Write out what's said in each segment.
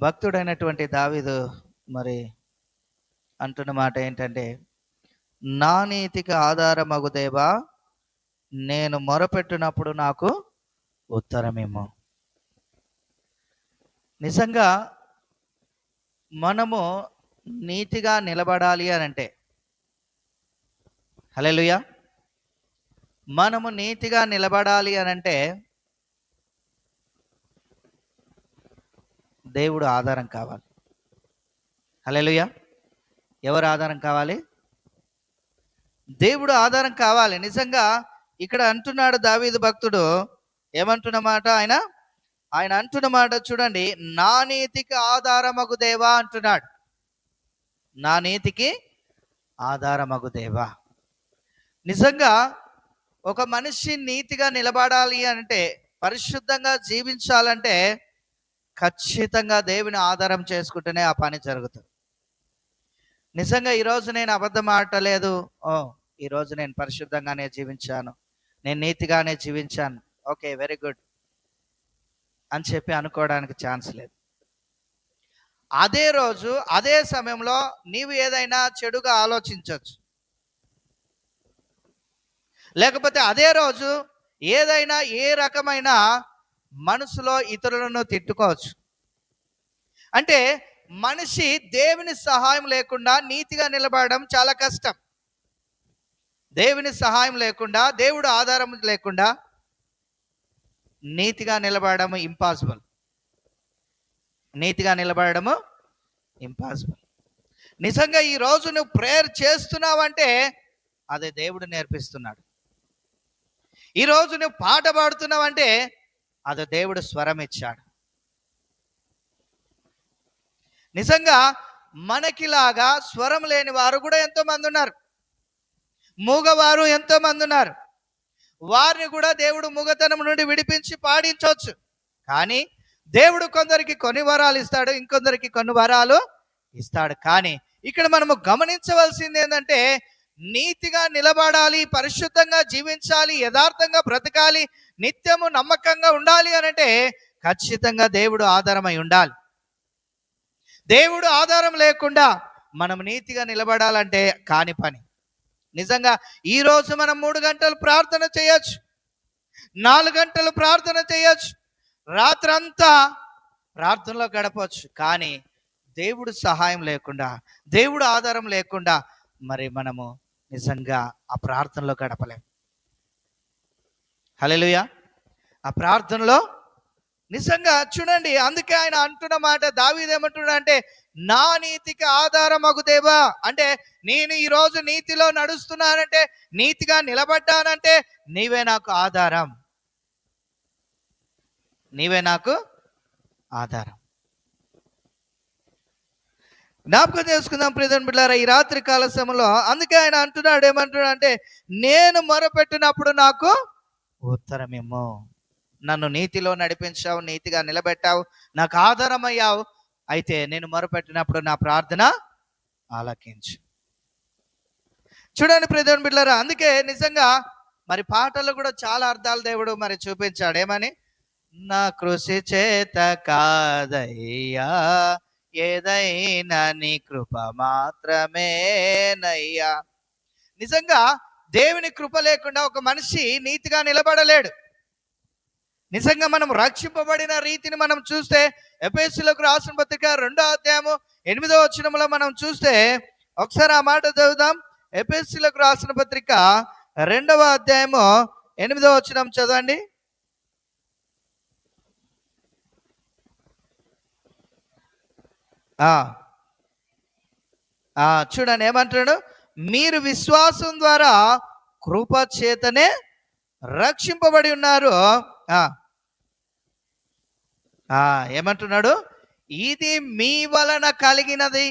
భక్తుడైనటువంటి దావీదు మరి అంటున్న మాట ఏంటంటే, నా నీతికి ఆధారమగు దేవా, నేను మొరపెట్టినప్పుడు నాకు ఉత్తరమేమో. నిజంగా మనము నీతిగా నిలబడాలి అని అంటే, హల్లెలూయా, మనము నీతిగా నిలబడాలి అని అంటే దేవుడు ఆధారం కావాలి. హల్లెలూయా. ఎవరు ఆధారం కావాలి? దేవుడు ఆధారం కావాలి. నిజంగా ఇక్కడ అంటున్నాడు దావీదు భక్తుడు, ఏమంటున్నమాట ఆయన అంటున్నమాట చూడండి, నా నీతికి ఆధారమగు దేవా అంటున్నాడు. నా నీతికి ఆధారమగు దేవా. నిజంగా ఒక మనిషి నీతిగా నిలబడాలి అంటే, పరిశుద్ధంగా జీవించాలంటే ఖచ్చితంగా దేవుని ఆధారం చేసుకుంటేనే ఆ పని జరుగుతుంది. నిజంగా ఈరోజు నేను అబద్ధం ఆడలేదు, ఈరోజు నేను పరిశుద్ధంగానే జీవించాను, నేను నీతిగానే జీవించాను, ఓకే వెరీ గుడ్ అని చెప్పి అనుకోవడానికి ఛాన్స్ లేదు. అదే రోజు అదే సమయంలో నీవు ఏదైనా చెడుగా ఆలోచించవచ్చు, లేకపోతే అదే రోజు ఏదైనా ఏ రకమైన మనసులో ఇతరులను తిట్టుకోవచ్చు. అంటే మనిషి దేవుని సహాయం లేకుండా నీతిగా నిలబడడం చాలా కష్టం. దేవుని సహాయం లేకుండా, దేవుడు ఆధారం లేకుండా నీతిగా నిలబడము ఇంపాసిబుల్. నీతిగా నిలబడము ఇంపాసిబుల్. నిజంగా ఈ రోజు నువ్వు ప్రేయర్ చేస్తున్నావంటే అదే దేవుడు నేర్పిస్తున్నాడు. ఈరోజు నువ్వు పాట పాడుతున్నావంటే అది దేవుడు స్వరం ఇచ్చాడు. నిజంగా మనకిలాగా స్వరం లేని వారు కూడా ఎంతో మంది ఉన్నారు, మూగవారు ఎంతో మంది ఉన్నారు. వారిని కూడా దేవుడు మూగతనం నుండి విడిపించి పాడించవచ్చు. కానీ దేవుడు కొందరికి కొన్ని వరాలు ఇస్తాడు, ఇంకొందరికి కొన్ని వరాలు ఇస్తాడు. కానీ ఇక్కడ మనము గమనించవలసింది ఏంటంటే, నీతిగా నిలబడాలి, పరిశుద్ధంగా జీవించాలి, యథార్థంగా బ్రతకాలి, నిత్యము నమ్మకంగా ఉండాలి అనంటే ఖచ్చితంగా దేవుడు ఆధారమై ఉండాలి. దేవుడు ఆధారం లేకుండా మనం నీతిగా నిలబడాలంటే కాని పని. నిజంగా ఈరోజు మనం 3 గంటలు ప్రార్థన చేయొచ్చు, 4 గంటలు ప్రార్థన చేయొచ్చు, రాత్రంతా ప్రార్థనలో గడపవచ్చు. కానీ దేవుడు సహాయం లేకుండా, దేవుడు ఆధారం లేకుండా మరి మనము నిజంగా ఆ ప్రార్థనలో గడపలేం. హల్లెలూయా. ఆ ప్రార్థనలో నిజంగా చూడండి, అందుకే ఆయన అంటున్న మాట, దావీదు ఏమంటున్నాడు అంటే, నా నీతికి ఆధారమగు దేవా. అంటే నేను ఈరోజు నీతిలో నడుస్తున్నానంటే, నీతిగా నిలబడ్డానంటే నీవే నాకు ఆధారం, నీవే నాకు ఆధారం. జ్ఞాపకం చేసుకుందాం ప్రియమైన బిడ్డలారా, ఈ రాత్రి కాల సమయంలో అందుకే ఆయన అంటున్నాడు, ఏమంటున్నాడు అంటే, నేను మొరపెట్టినప్పుడు నాకు ఉత్తరమేమో. నన్ను నీతిలో నడిపించావు, నీతిగా నిలబెట్టావు, నాకు ఆధారమయ్యావు. అయితే నేను మొరపెట్టినప్పుడు నా ప్రార్థన ఆలకించు. చూడండి ప్రియమైన బిడ్డలారా, అందుకే నిజంగా మరి పాటలు కూడా చాలా అర్థాలు దేవుడు మరి చూపించాడు. ఏమని? నా కృషి చేత కాదయ్యా, ఏదైనా నీ కృప మాత్రమేనయ్యా. నిజంగా దేవుని కృప లేకుండా ఒక మనిషి నీతిగా నిలబడలేడు. నిజంగా మనం రక్షింపబడిన రీతిని మనం చూస్తే, ఎఫెసీయులకు రాసిన పత్రిక 2వ అధ్యాయము 8వ వచనంలో మనం చూస్తే, ఒకసారి ఆ మాట చదువుదాం. ఎఫెసీయులకు రాసిన పత్రిక 2వ అధ్యాయము 8వ వచనం చదవండి. చూడండి ఏమంటాడు, మీరు విశ్వాసం ద్వారా కృప చేతనే రక్షింపబడి ఉన్నారు. ఏమంటున్నాడు? ఇది మీ వలన కలిగినది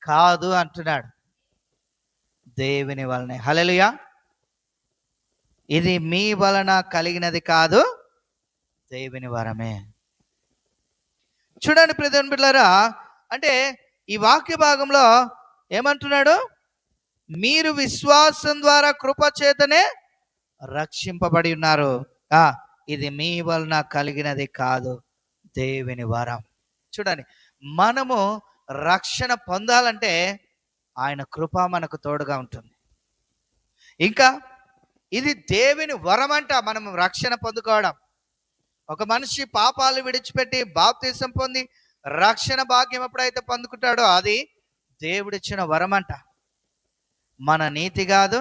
కాదు అంటున్నాడు, దేవుని వలనే. హల్లెలూయా. ఇది మీ వలన కలిగినది కాదు, దేవుని వరమే. చూడండి ప్రియమైన బిడ్డలారా, అంటే ఈ వాక్య భాగంలో ఏమంటున్నాడు? మీరు విశ్వాసం ద్వారా కృప చేతనే రక్షింపబడి ఉన్నారు. ఇది మీ వలన కలిగినది కాదు, దేవుని వరం. చూడండి, మనము రక్షణ పొందాలంటే ఆయన కృప మనకు తోడుగా ఉంటుంది. ఇంకా ఇది దేవుని వరం అంట, మనం రక్షణ పొందుకోవడం. ఒక మనిషి పాపాలు విడిచిపెట్టి బాప్తిసం పొంది రక్షణ భాగ్యం ఎప్పుడైతే పొందుకుంటాడో అది దేవుడిచ్చిన వరం అంట. మన నీతి కాదు.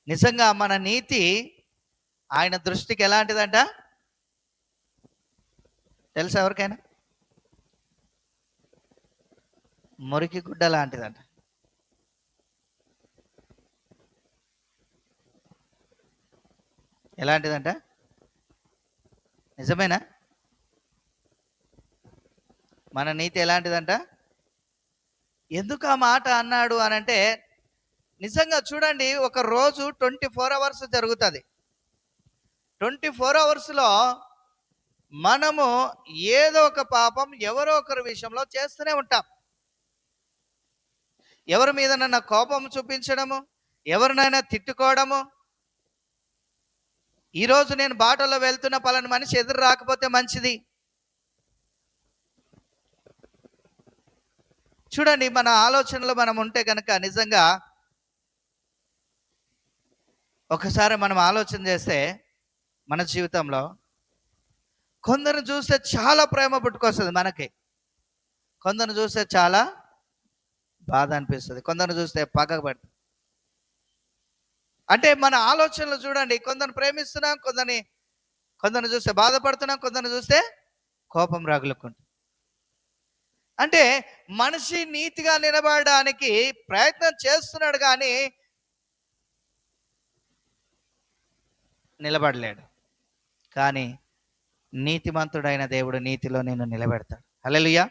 నిజంగా మన నీతి ఆయన దృష్టికి ఎలాంటిదంట తెలుసా ఎవరికైనా? మురికి గుడ్డ లాంటిదంట. ఎలాంటిదంట? నిజమేనా? మన నీతి ఎలాంటిదంట? ఎందుకు ఆ మాట అన్నాడు అని అంటే, నిజంగా చూడండి, ఒక రోజు 24 hours జరుగుతుంది. 24 hours మనము ఏదో ఒక పాపం ఎవరో ఒకరి విషయంలో చేస్తూనే ఉంటాం. ఎవరి మీదనైనా కోపం చూపించడము, ఎవరినైనా తిట్టుకోవడము. ఈరోజు నేను బాటలో వెళ్తున్న పలానా మనిషి ఎదురు రాకపోతే మంచిది. చూడండి, మన ఆలోచనలో మనం ఉంటే కనుక నిజంగా ఒకసారి మనం ఆలోచన చేస్తే మన జీవితంలో కొందరు చూస్తే చాలా ప్రేమ పుట్టుకొస్తుంది మనకి, కొందరు చూస్తే చాలా బాధ అనిపిస్తుంది, కొందరు చూస్తే పగబడి. అంటే మన ఆలోచనలు చూడండి, కొందరిని ప్రేమిస్తున్నాం, కొందరిని చూస్తే బాధపడుతున్నాం, కొందరిని చూస్తే కోపం రగులుకుంటాం. అంటే మనిషి నీతిగా నిలబడడానికి ప్రయత్నం చేస్తున్నాడు కానీ నిలబడలేడు. కానీ నీతిమంతుడైన దేవుడు నీతిలో నిన్ను నిలబెడతాడు. హల్లెలూయా.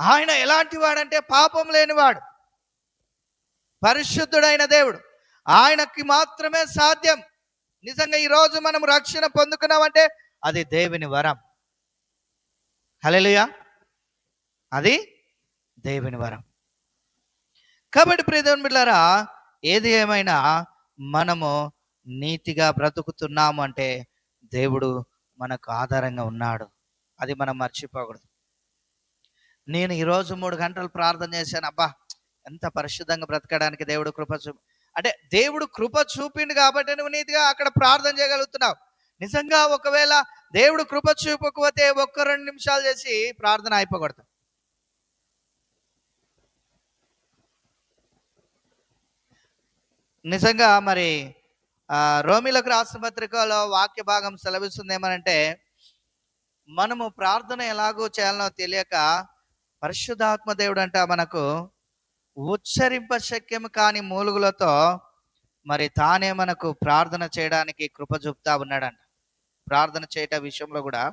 ఆయన ఎలాంటి వాడంటే పాపం లేనివాడు, పరిశుద్ధుడైన దేవుడు. ఆయనకి మాత్రమే సాధ్యం. నిజంగా ఈరోజు మనం రక్షణ పొందుకున్నామంటే అది దేవుని వరం. హల్లెలూయా, అది దేవుని వరం. కాబట్టి ప్రియ దేవుని బిడ్డలారా, ఏది ఏమైనా మనము నీతిగా బ్రతుకుతున్నాము అంటే దేవుడు మనకు ఆధారంగా ఉన్నాడు. అది మనం మర్చిపోకూడదు. నేను ఈరోజు 3 గంటలు ప్రార్థన చేశాను, అబ్బా ఎంత పరిశుద్ధంగా బ్రతకడానికి దేవుడు కృప అంటే దేవుడు కృప చూపిండు కాబట్టి నువ్వు నీతిగా అక్కడ ప్రార్థన చేయగలుగుతున్నావు. నిజంగా ఒకవేళ దేవుడు కృప చూపకపోతే 1-2 నిమిషాలు చేసి ప్రార్థన అయిపోకూడదు. నిజంగా మరి రోమీలకు రాసిన పత్రికలో వాక్య భాగం సెలవిస్తుంది ఏమనంటే, మనము ప్రార్థన ఎలాగో చేయాలనో తెలియక పరిశుద్ధాత్మ దేవుడు అంట మనకు ఉచ్చరింప శక్యము కాని మూలుగులతో మరి తానే మనకు ప్రార్థన చేయడానికి కృప చూపుతా ఉన్నాడంట. ప్రార్థన చేయట విషయంలో కూడా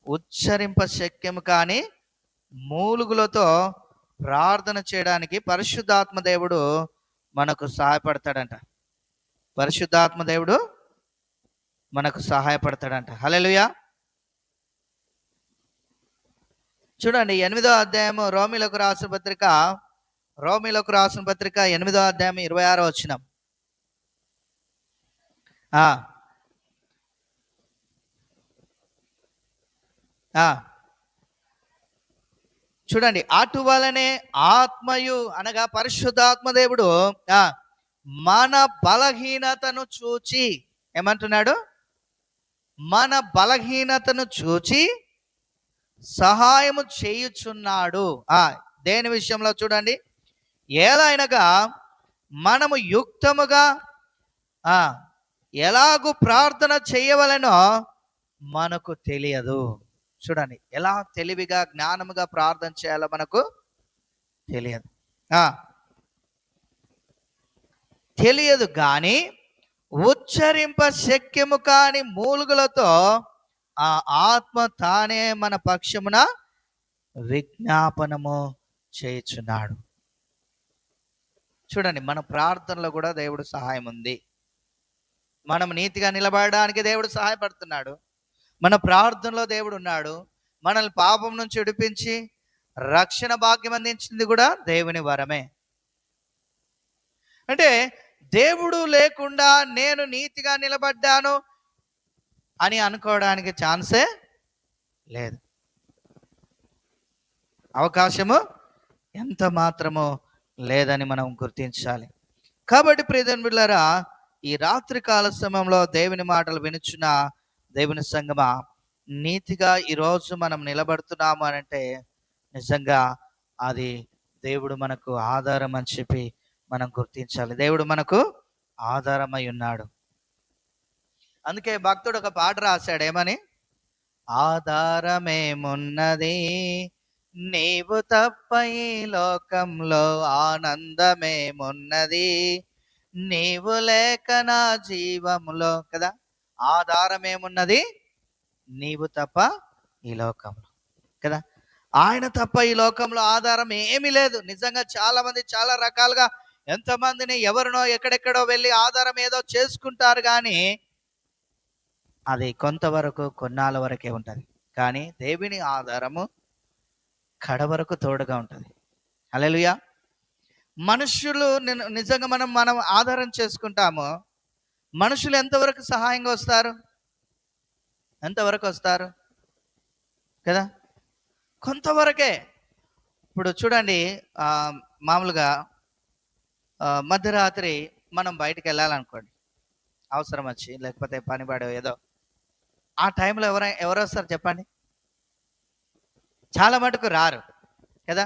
ఉచ్చరింప శక్యము కాని మూలుగులతో ప్రార్థన చేయడానికి పరిశుద్ధాత్మ దేవుడు మనకు సహాయపడతాడంట. పరిశుద్ధాత్మ దేవుడు మనకు సహాయపడతాడంట. హల్లెలూయా. చూడండి, 8వ అధ్యాయము రోమీలకు రాసిన పత్రిక 8వ అధ్యాయం 26వ వచనం. చూడండి, అటువలనే ఆత్మయు అనగా పరిశుద్ధాత్మ దేవుడు మన బలహీనతను చూచి ఏమంటున్నాడు? మన బలహీనతను చూచి సహాయము చేయుచున్నాడు. దేని విషయంలో చూడండి, ఏలైనగా మనము యుక్తముగా ఎలాగూ ప్రార్థన చేయవలెనో మనకు తెలియదు. చూడండి, ఎలా తెలివిగా జ్ఞానముగా ప్రార్థన చేయాలో మనకు తెలియదు కానీ ఉచ్చరింప శక్యము కాని మూలుగులతో ఆ ఆత్మ తానే మన పక్షమున విజ్ఞాపనము చేయుచున్నాడు. చూడండి, మన ప్రార్థనలో కూడా దేవుడు సహాయం ఉంది. మనం నీతిగా నిలబడడానికి దేవుడు సహాయపడుతున్నాడు. మన ప్రార్థనలో దేవుడు ఉన్నాడు. మనల్ని పాపం నుంచి విడిపించి రక్షణ భాగ్యం అందించింది కూడా దేవుని వరమే. అంటే దేవుడు లేకుండా నేను నీతిగా నిలబడ్డాను అని అనుకోవడానికి ఛాన్సే లేదు. అవకాశము ఎంత మాత్రమో లేదని మనం గుర్తించాలి. కాబట్టి ప్రియమైన బిడ్డలారా, ఈ రాత్రి కాల సమయంలో దేవుని మాటలు వినుచున్న దేవుని సంగమా, నీతిగా ఈరోజు మనం నిలబడుతున్నాము అని అంటే నిజంగా అది దేవుడు మనకు ఆధారం అని చెప్పి మనం గుర్తించాలి. దేవుడు మనకు ఆధారమై ఉన్నాడు. అందుకే భక్తుడు ఒక పాట రాశాడు, ఏమని? ఆధారమేమున్నది నీవు తప్ప ఈ లోకంలో, ఆనందమేమున్నది నీవు లేక నా జీవములో. కదా, ఆధారమేమున్నది నీవు తప్ప ఈ లోకంలో. కదా, ఆయన తప్ప ఈ లోకంలో ఆధారం ఏమీ లేదు. నిజంగా చాలా మంది చాలా రకాలుగా ఎంతమందిని ఎవరినో ఎక్కడెక్కడో వెళ్ళి ఆధారం ఏదో చేసుకుంటారు, కానీ అది కొంతవరకు కొన్నాళ్ళ వరకే ఉంటుంది. కానీ దేవుని ఆధారము కడ వరకు తోడుగా ఉంటుంది. హల్లెలూయా. మనుషులు నిజంగా మనం ఆధారం చేసుకుంటాము. మనుషులు ఎంతవరకు సహాయంగా వస్తారు? ఎంతవరకు వస్తారు? కదా, కొంతవరకే. ఇప్పుడు చూడండి, మామూలుగా మధ్యరాత్రి మనం బయటికి వెళ్ళాలనుకోండి, అవసరం వచ్చి, లేకపోతే పనిపడో ఏదో, ఆ టైంలో ఎవరు వస్తారు చెప్పండి? చాలా మటుకు రారు కదా,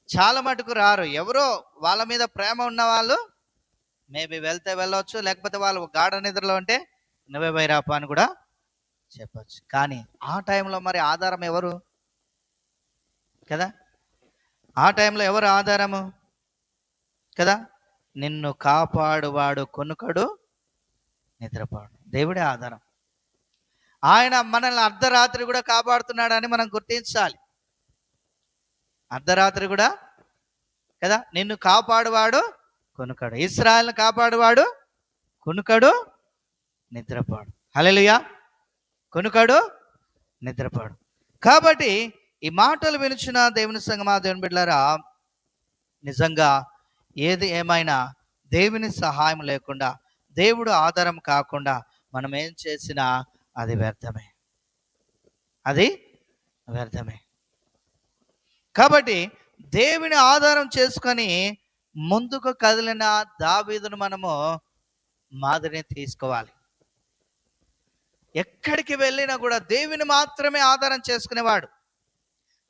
చాలా మటుకు రారు. ఎవరో వాళ్ళ మీద ప్రేమ ఉన్న వాళ్ళు మేబీ వెళ్తే వెళ్ళవచ్చు, లేకపోతే వాళ్ళు గాఢ నిద్రలో ఉంటే నువ్వే బైరాప అని కూడా చెప్పచ్చు. కానీ ఆ టైంలో మరి ఆధారం ఎవరు? కదా, ఆ టైంలో ఎవరు ఆధారము? కదా, నిన్ను కాపాడువాడు కొనుకడు నిద్రపాడు, దేవుడే ఆధారం. ఆయన మనల్ని అర్ధరాత్రి కూడా కాపాడుతున్నాడని మనం గుర్తించాలి. అర్ధరాత్రి కూడా కదా, నిన్ను కాపాడువాడు కొనుకడు, ఇశ్రాయేలును కాపాడువాడు కొనుకడు నిద్రపాడు. హల్లెలూయా. కొనుకడు నిద్రపాడు. కాబట్టి ఈ మాటలు వినుచున్న దేవుని సంగమా, దేవుని బిడ్డలారా, నిజంగా ఏది ఏమైనా దేవుని సహాయం లేకుండా, దేవుడు ఆధారం కాకుండా మనం ఏం చేసినా అది వ్యర్థమే, అది వ్యర్థమే. కాబట్టి దేవుని ఆధారం చేసుకొని ముందుకు కదిలిన దావీదును మనము మాదిరిని తీసుకోవాలి. ఎక్కడికి వెళ్ళినా కూడా దేవుని మాత్రమే ఆధారం చేసుకునేవాడు.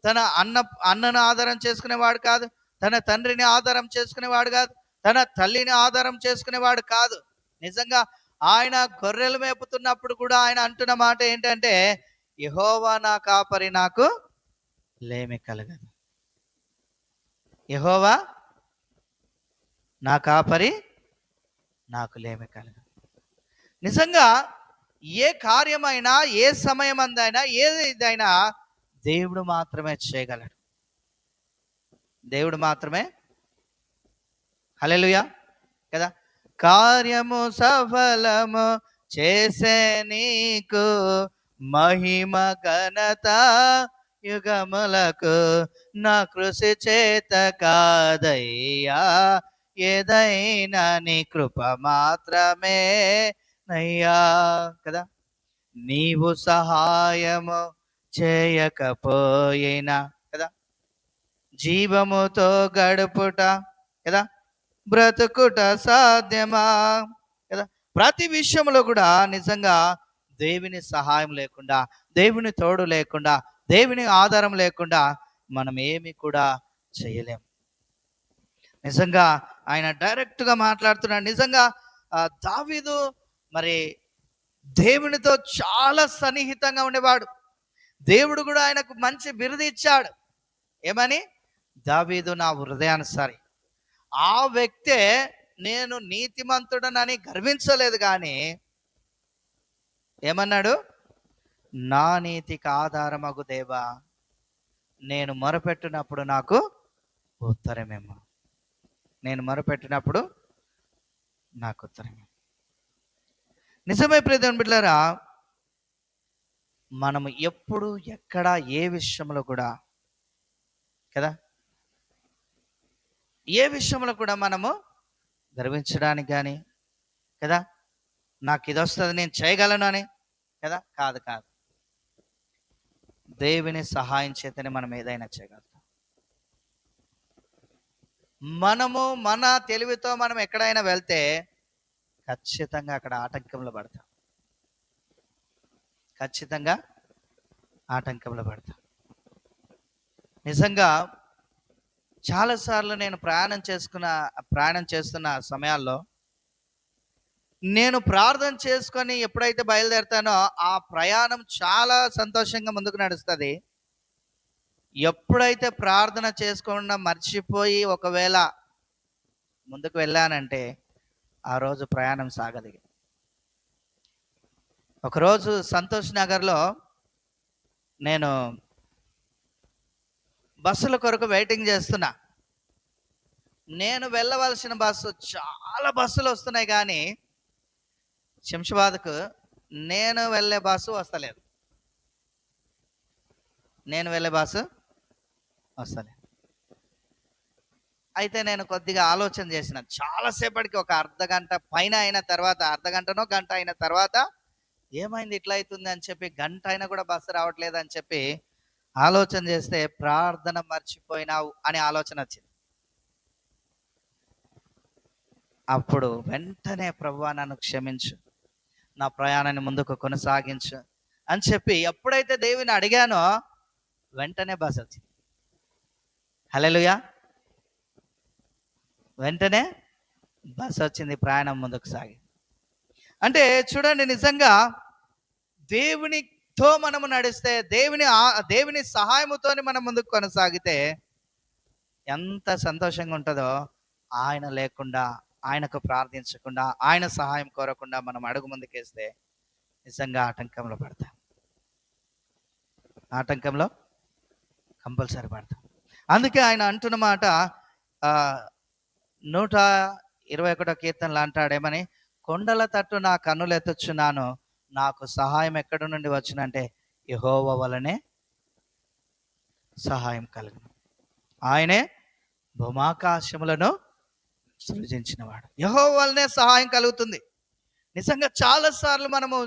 తన అన్నను ఆధారం చేసుకునేవాడు కాదు, తన తండ్రిని ఆధారం చేసుకునేవాడు కాదు, తన తల్లిని ఆధారం చేసుకునేవాడు కాదు. నిజంగా ఆయన గొర్రెలు మేపుతున్నప్పుడు కూడా ఆయన అంటున్న మాట ఏంటంటే, యెహోవా నా కాపరి, నాకు లేమి కలగదు. యెహోవా నా కాపరి, నాకు లేమి కలగదు. నిజంగా ఏ కార్యమైనా, ఏ సమయం అందైనా, ఏదైనా దేవుడు మాత్రమే చేయగలడు. దేవుడు మాత్రమే. హల్లెలూయా. కదా, కార్యము సఫలము చేసే నీకు మహిమ ఘనత యుగములకు, నా కృషి చేత కాదయ్యా, ఏదైనా నీ కృప మాత్రమే నయ్యా. కదా, నీవు సహాయము చేయకపోయినా కదా, జీవముతో గడుపుట కదా, బ్రతుకుట సాధ్యమా? కదా, ప్రతి విషయంలో కూడా నిజంగా దేవుని సహాయం లేకుండా, దేవుని తోడు లేకుండా, దేవుని ఆధారం లేకుండా మనం ఏమి కూడా చేయలేం. నిజంగా ఆయన డైరెక్ట్గా మాట్లాడుతున్నాడు. నిజంగా దావీదు మరి దేవునితో చాలా సన్నిహితంగా ఉండేవాడు. దేవుడు కూడా ఆయనకు మంచి బిరుదు ఇచ్చాడు. ఏమని? దావీదు నా హృదయానుసారి. ఆ వ్యక్తే నేను నీతిమంతుడనని గర్వించలేదు, కానీ ఏమన్నాడు? నా నీతికి ఆధారమగు దేవా, నేను మొరపెట్టినప్పుడు నాకు ఉత్తరమేమో, నేను మొరపెట్టినప్పుడు నాకు ఉత్తరమే. నిజమే ప్రియమైన బిడ్డలారా, మనము ఎప్పుడు ఎక్కడ ఏ విషయంలో కూడా కదా, ఏ విషయంలో కూడా మనము గర్వించడానికి కానీ కదా, నాకు ఇది వస్తుంది నేను చేయగలను అని కదా, కాదు కాదు. దేవుని సహాయం చేతనే మనం ఏదైనా చేయగలుగుతాం. మనము మన తెలివితో మనం ఎక్కడైనా వెళ్తే ఖచ్చితంగా అక్కడ ఆటంకంలో పడతాం. ఖచ్చితంగా ఆటంకంలో పడతాం. నిజంగా చాలాసార్లు నేను ప్రయాణం చేస్తున్న సమయాల్లో నేను ప్రార్థన చేసుకొని ఎప్పుడైతే బయలుదేరుతానో ఆ ప్రయాణం చాలా సంతోషంగా ముందుకు నడుస్తుంది. ఎప్పుడైతే ప్రార్థన చేసుకోకుండా మర్చిపోయి ఒకవేళ ముందుకు వెళ్ళానంటే ఆ రోజు ప్రయాణం సాగదు. ఒకరోజు సంతోష్ నగర్లో నేను బస్సుల కొరకు వెయిటింగ్ చేస్తున్నా. నేను వెళ్ళవలసిన బస్సు, చాలా బస్సులు వస్తున్నాయి కానీ శంషాబాద్కు నేను వెళ్ళే బస్సు వస్తలేదు. అయితే నేను కొద్దిగా ఆలోచన చేసిన. చాలాసేపటికి ఒక అర్ధగంట పైన అయిన తర్వాత, అర్ధగంటనో గంట అయిన తర్వాత ఏమైంది ఇట్లా అవుతుంది అని చెప్పి, గంట అయినా కూడా బస్సు రావట్లేదు అని చెప్పి ఆలోచన చేస్తే ప్రార్థన మర్చిపోయినావు అనే ఆలోచన వచ్చింది. అప్పుడు వెంటనే ప్రభువా నన్ను క్షమించు, నా ప్రయాణాన్ని ముందుకు కొనసాగించు అని చెప్పి ఎప్పుడైతే దేవుని అడిగానో వెంటనే బస్ వచ్చింది. హల్లెలూయా. వెంటనే బస్ వచ్చింది, ప్రయాణం ముందుకు సాగి. అంటే చూడండి, నిజంగా దేవునితో మనము నడిస్తే, దేవుని సహాయముతో మనం ముందుకు కొనసాగితే ఎంత సంతోషంగా ఉంటుందో. ఆయన లేకుండా, ఆయనకు ప్రార్థించకుండా, ఆయన సహాయం కోరకుండా మనం అడుగు ముందుకేస్తే నిజంగా ఆటంకంలో పడతాం. ఆటంకంలో కంపల్సరీ పడతాం. అందుకే ఆయన అంటున్న మాట 121 కీర్తనలు అంటాడేమని, కొండల తట్టు నా కన్నులు ఎత్తుచున్నాను, నాకు సహాయం ఎక్కడి నుండి వచ్చినంటే యెహోవా వలనే సహాయం కలుగును. ఆయనే భూమాకాశములను సృజించినవాడు. యెహోవా వలనే సహాయం కలుగుతుంది. నిజంగా చాలాసార్లు మనము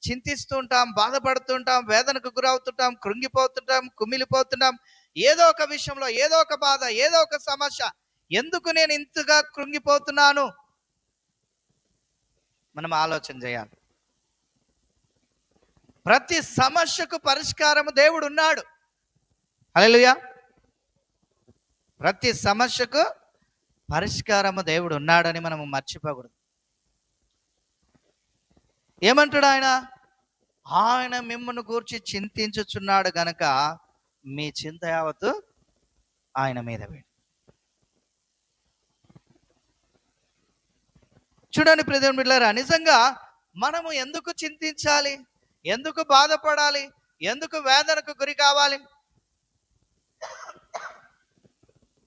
చింతిస్తూ ఉంటాం, బాధపడుతుంటాం, వేదనకు గురవుతుంటాం, కృంగిపోతుంటాం, కుమిలిపోతుంటాం. ఏదో ఒక విషయంలో, ఏదో ఒక బాధ, ఏదో ఒక సమస్య. ఎందుకు నేను ఇంతగా కృంగిపోతున్నాను? మనం ఆలోచన చేయాలి. ప్రతి సమస్యకు పరిష్కారము దేవుడు ఉన్నాడు. హల్లెలూయా. ప్రతి సమస్యకు పరిష్కారము దేవుడు ఉన్నాడని మనము మర్చిపోకూడదు. ఏమంటాడు ఆయన? ఆయన మిమ్మల్ని గూర్చి చింతించుచున్నాడు గనక మీ చింత యావత్తు ఆయన మీద వేయండి. చూడండి ప్రియమైన బిడ్డలారా, నిజంగా మనము ఎందుకు చింతించాలి? ఎందుకు బాధపడాలి? ఎందుకు వేదనకు గురి కావాలి?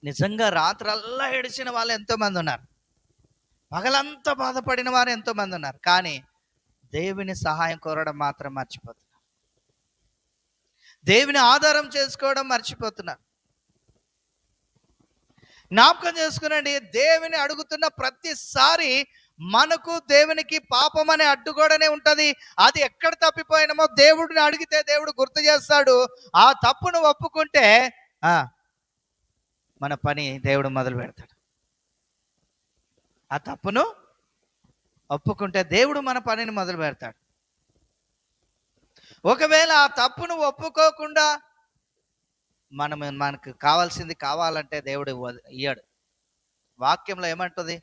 నిజంగా రాత్రల్లా ఏడిచిన వాళ్ళు ఎంతోమంది ఉన్నారు, పగలంతా బాధపడిన వారు ఎంతోమంది ఉన్నారు. కానీ దేవుని సహాయం కోరడం మాత్రం మర్చిపోతున్నారు. దేవుని ఆధారం చేసుకోవడం మర్చిపోతున్నారు. జ్ఞాపకం చేసుకునండి, దేవుని అడుగుతున్న ప్రతిసారి మనకు దేవునికి పాపం అనే అడ్డుగోడనే ఉంటుంది. అది ఎక్కడ తప్పిపోయినామో దేవుడిని అడిగితే దేవుడు గుర్తు చేస్తాడు. ఆ తప్పును ఒప్పుకుంటే మన పని దేవుడు మొదలు పెడతాడు. ఆ తప్పును ఒప్పుకుంటే దేవుడు మన పనిని మొదలు పెడతాడు. ఒకవేళ ఆ తప్పును ఒప్పుకోకుండా మనకు కావాల్సింది కావాలంటే దేవుడు ఇయ్యాడు. వాక్యంలో ఏమంటుంది?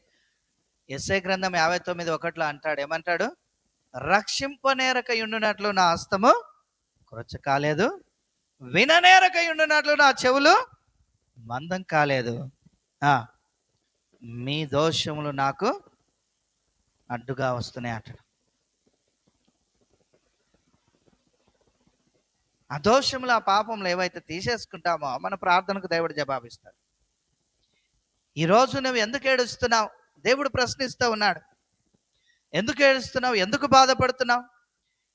యెషయా గ్రంథం 59:1 అంటాడు, ఏమంటాడు? రక్షింపనేరక ఉండునట్లు నా హస్తము క్రొచ్చ కాలేదు, విననేరక ఉండునట్లు నా చెవులు మందం కాలేదు, మీ దోషములు నాకు అడ్డుగా వస్తున్నాయి అంటాడు. ఆ దోషములు, ఆ పాపములు ఏవైతే తీసేసుకుంటామో మన ప్రార్థనకు దేవుడు జవాబిస్తాడు. ఈరోజు నువ్వు ఎందుకు ఏడుస్తున్నావు? దేవుడు ప్రశ్నిస్తూ ఉన్నాడు. ఎందుకు ఏడుస్తున్నావు? ఎందుకు బాధపడుతున్నావు?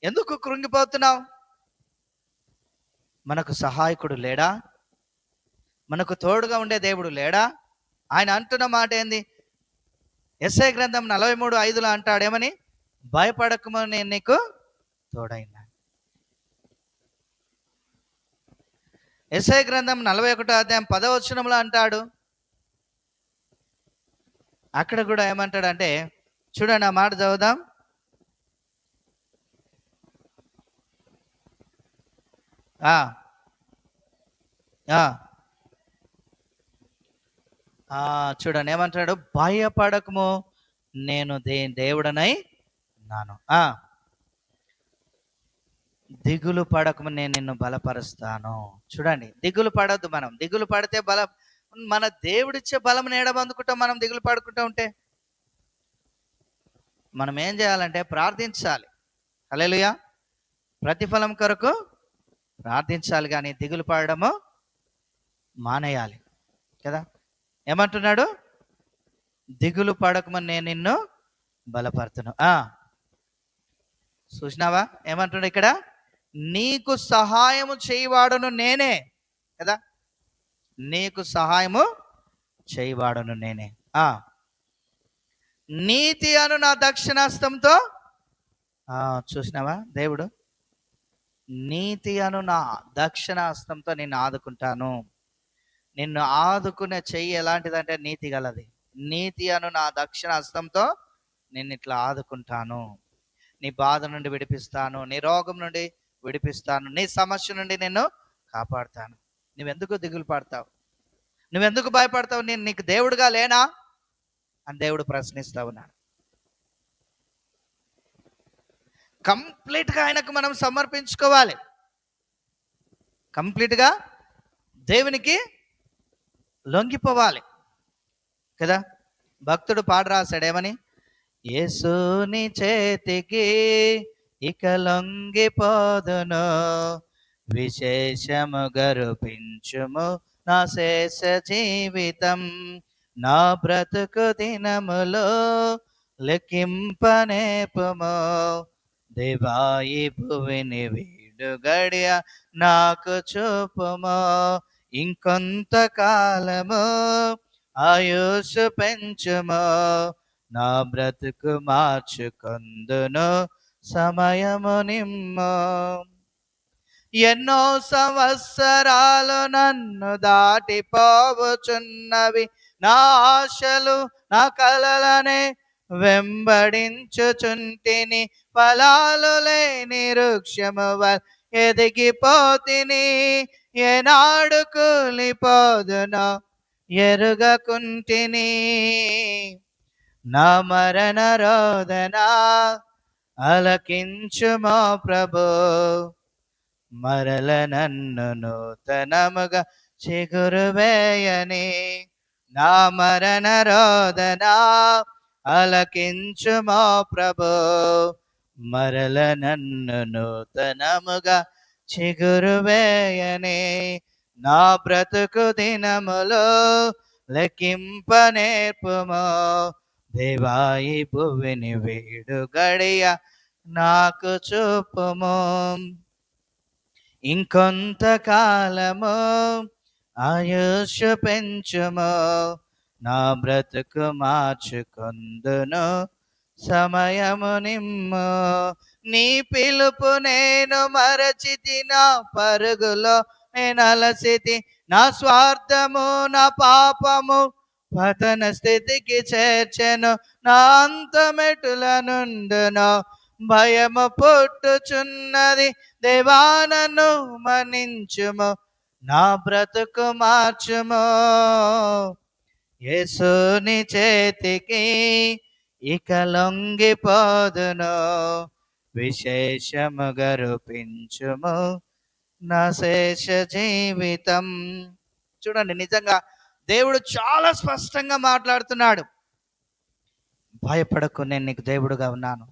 ఎందుకు కృంగిపోతున్నావు? మనకు సహాయకుడు లేడా? మనకు తోడుగా ఉండే దేవుడు లేడా? ఆయన అంటున్న మాట ఏంది? యెషయా గ్రంథం 43:5 అంటాడు, ఏమని? భయపడకము, నేను నీకు తోడైనా. యెషయా గ్రంథం 41:10 అంటాడు, అక్కడ కూడా ఏమంటాడంటే, చూడండి ఆ మాట చదువుదాం. ఆ, ఆ, చూడండి ఏమంటాడు, భయపడకము, నేను దేవుడనై ఉన్నాను. దిగులు పడకము, నేను నిన్ను బలపరుస్తాను. చూడండి, దిగులు పడద్దు. మనం దిగులు పడితే మన దేవుడిచ్చే బలం నేడబందుకుంటాం. మనం దిగులు పడుకుంటూ ఉంటే మనం ఏం చేయాలంటే ప్రార్థించాలి. హల్లెలూయా. ప్రతిఫలం కొరకు ప్రార్థించాలి, కానీ దిగులు పడడము మానేయాలి కదా. ఏమంటున్నాడు, దిగులు పడకమని నేను నిన్ను బలపరుతును. చూసినావా ఏమంటున్నాడు ఇక్కడ, నీకు సహాయము చేయవాడును నేనే కదా. నీకు సహాయము చేయవాడును నేనే. నీతి అను నా దక్షిణాస్తంతో, చూసినావా దేవుడు, నీతి అను నా దక్షిణాస్తంతో నిన్ను ఆదుకుంటాను. నిన్ను ఆదుకునే చెయ్యి ఎలాంటిదంటే నీతి గలది. నీతి అను నా దక్షిణాస్తంతో నిన్ను ఇట్లా ఆదుకుంటాను. నీ బాధ నుండి విడిపిస్తాను, నీ రోగం నుండి విడిపిస్తాను, నీ సమస్య నుండి నిన్ను కాపాడుతాను. నువ్వెందుకు దిగులు పడతావు? నువ్వెందుకు భయపడతావు? నేను నీకు దేవుడుగా లేనా అని దేవుడు ప్రశ్నిస్తా ఉన్నాడు. కంప్లీట్గా ఆయనకు మనం సమర్పించుకోవాలి. కంప్లీట్గా దేవునికి లొంగిపోవాలి కదా. భక్తుడు పాట రాశాడు ఏమని, యేసుని చేతికి ఇక లొంగిపోదును, విశేషము గరుపించుము నా శేష జీవితం, నా బ్రతుకు దినములో లెక్కింపనేపుము, దేవాయి భువిని వీడు గడియ నాకు చూపుము, ఇంకొంతకాలము ఆయుష్ పెంచుము, నా బ్రతుకు మార్చుకొందును సమయము నిమ్ము, ఎన్నో సంవత్సరాలు నన్ను దాటిపోవుచున్నవి, నా ఆశలు నా కలలనే వెంబడించుచుంటిని, ఫలాలు లేని వృక్షము ఎదిగిపోతిని, ఏనాడు కూలిపోదునో ఎరుగకుంటిని, నా మరణ రోదన అలకించుమో ప్రభు, మరల నన్ను నూతనముగా చిగురువేయని, నా మరణ రోదన అలకించుమో ప్రభు, మరల నన్ను నూతనముగా చిగురువేయని, నా బ్రతుకు దినములో లెక్కింపనేర్పుమో, దేవాయి భువిని వీడు గడియ నాకు చూపుము, ఇంకొంతకాలము ఆయుష్ పెంచుము, నా బ్రతుకు మార్చుకొందును సమయము నిమ్ము, నీ పిలుపు నేను మరచితి, నా పరుగులో నేను అలసితి, నా స్వార్థము నా పాపము పతన స్థితికి చేర్చెను, నా అంతమెటుల నుండును భయము పుట్టుచున్నది, దేవా నన్ను మన్నించుము, నా బ్రతుకు మార్చుము, యేసుని చేతికి ఇక లొంగిపోదును, విశేషముగా రూపించుము నా శేష జీవితం. చూడండి, నిజంగా దేవుడు చాలా స్పష్టంగా మాట్లాడుతున్నాడు. భయపడకు, నేను నీకు దేవుడుగా ఉన్నాను,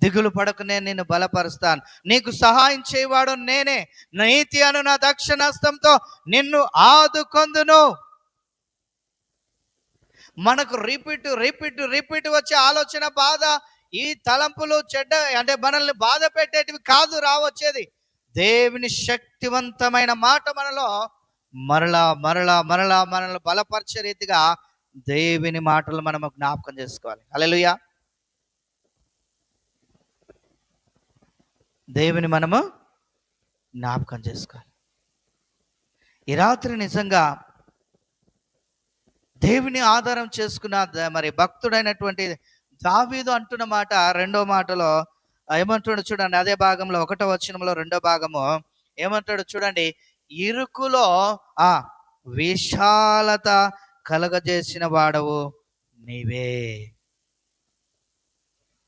దిగులు పడకు, నేను నిన్ను బలపరుస్తాను, నీకు సహాయం చేయవాడు నేనే, నీతి అను నా దక్షిణాస్తంతో నిన్ను ఆదుకొందును. మనకు రిపీట్ వచ్చే ఆలోచన, బాధ, ఈ తలంపులు చెడ్డ అంటే మనల్ని బాధ పెట్టేటివి కాదు రావచ్చేది. దేవుని శక్తివంతమైన మాట మనలో మరలా మరలా మరలా మనల్ని బలపరిచే రీతిగా దేవుని మాటలు మనము జ్ఞాపకం చేసుకోవాలి. హల్లెలూయా. దేవుని మనము జ్ఞాపకం చేసుకోవాలి. ఈ రాత్రి నిజంగా దేవుని ఆధారం చేసుకున్న మరి భక్తుడైనటువంటి దావీదు అంటున్న మాట రెండో మాటలో ఏమంటాడు చూడండి, అదే భాగంలో 1వ వచనంలో 2వ భాగము ఏమంటాడు చూడండి, ఇరుకులో ఆ విశాలత కలగజేసిన వాడవు నీవే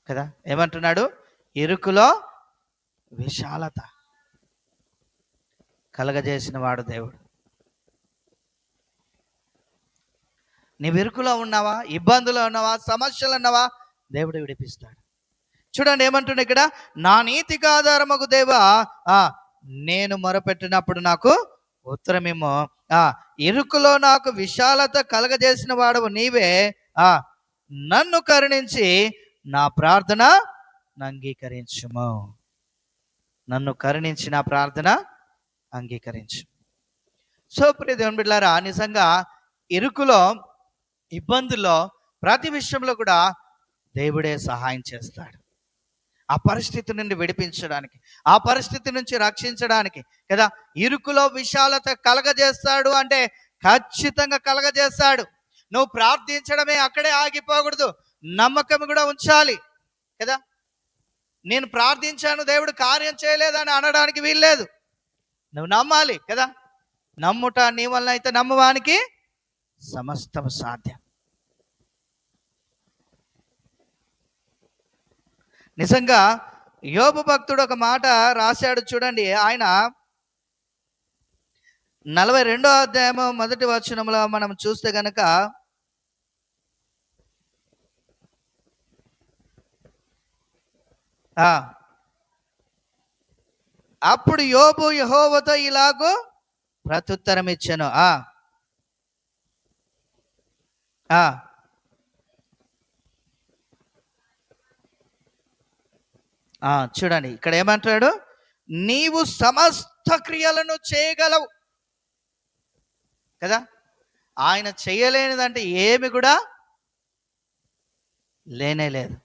కదా. ఏమంటున్నాడు? ఇరుకులో విశాలత కలగజేసిన వాడు దేవుడు. నీవు ఇరుకులో ఉన్నావా, ఇబ్బందులో ఉన్నావా, సమస్యలు ఉన్నావా, దేవుడు విడిపిస్తాడు. చూడండి ఏమంటుండే ఇక్కడ, నా నీతికి ఆధారమగు దేవా నేను మొరపెట్టినప్పుడు నాకు ఉత్తరమేమో, ఇరుకులో నాకు విశాలత కలగజేసిన వాడవు నీవే, నన్ను కరుణించి నా ప్రార్థన అంగీకరించుము. నన్ను కరుణించి నా ప్రార్థన అంగీకరించు. సో ప్రియ దేవుని బిడ్డలారా, నిజంగా ఇరుకులో, ఇబ్బందుల్లో, ప్రతి విషయంలో కూడా దేవుడే సహాయం చేస్తాడు. ఆ పరిస్థితి నుండి విడిపించడానికి, ఆ పరిస్థితి నుంచి రక్షించడానికి కదా. ఇరుకులో విశాలత కలగజేస్తాడు అంటే ఖచ్చితంగా కలగజేస్తాడు. నువ్వు ప్రార్థించడమే అక్కడే ఆగిపోకూడదు, నమ్మకం కూడా ఉంచాలి కదా. నేను ప్రార్థించాను దేవుడు కార్యం చేయలేదని అనడానికి వీల్లేదు. నువ్వు నమ్మాలి కదా. నమ్ముట నీ వల్ల అయితే నమ్మవానికి సమస్తం సాధ్యం. నిజంగా యోబు భక్తుడు ఒక మాట రాశాడు చూడండి. ఆయన 42వ అధ్యాయము 1వ వచనంలో మనం చూస్తే గనక, అప్పుడు యోబు యెహోవాతో ఇలాగూ ప్రత్యుత్తరం ఇచ్చెను. చూడండి ఇక్కడ ఏమంటాడు, నీవు సమస్త క్రియలను చేయగలవు కదా. ఆయన చేయలేనిదంటే ఏమి కూడా లేనే లేదు.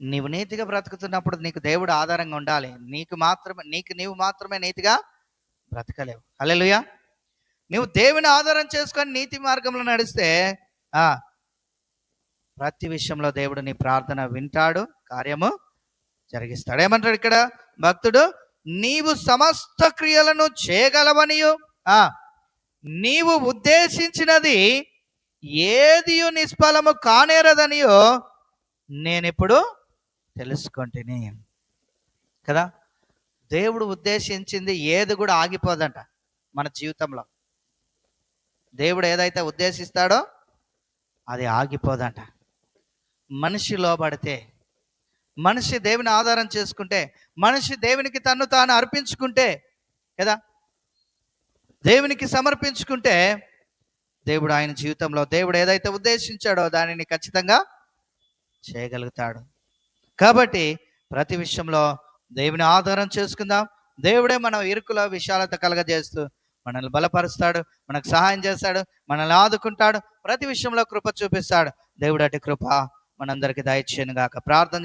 నీవు నీతిగా బ్రతుకుతున్నప్పుడు నీకు దేవుడు ఆధారంగా ఉండాలి. నీవు మాత్రమే నీతిగా బ్రతకలేవు. హల్లెలూయా. నువ్వు దేవుని ఆధారం చేసుకొని నీతి మార్గంలో నడిస్తే ప్రతి విషయంలో దేవుడు నీ ప్రార్థన వింటాడు, కార్యము జరిగిస్తాడు. ఏమంటాడు ఇక్కడ భక్తుడు, నీవు సమస్త క్రియలను చేయగలవనియు నీవు ఉద్దేశించినది ఏది నిష్ఫలము కానేరదనియో నేనెప్పుడు తెలుసుకుంటుని కదా. దేవుడు ఉద్దేశించింది ఏది కూడా ఆగిపోదంట మన జీవితంలో. దేవుడు ఏదైతే ఉద్దేశిస్తాడో అది ఆగిపోదంట. మనిషి లోబడితే, మనిషి దేవుని ఆధారం చేసుకుంటే, మనిషి దేవునికి తన్ను తాను అర్పించుకుంటే కదా, దేవునికి సమర్పించుకుంటే దేవుడు ఆయన జీవితంలో దేవుడు ఏదైతే ఉద్దేశించాడో దానిని ఖచ్చితంగా చేయగలుగుతాడు. కాబట్టి ప్రతి విషయంలో దేవుని ఆధారం చేసుకుందాం. దేవుడే మన ఇరుకులో విశాలత కలగజేస్తూ మనల్ని బలపరుస్తాడు, మనకు సహాయం చేస్తాడు, మనల్ని ఆదుకుంటాడు, ప్రతి విషయంలో కృప చూపిస్తాడు. దేవుడు అటు కృప మనందరికీ దయచేయను గాక. ప్రార్థన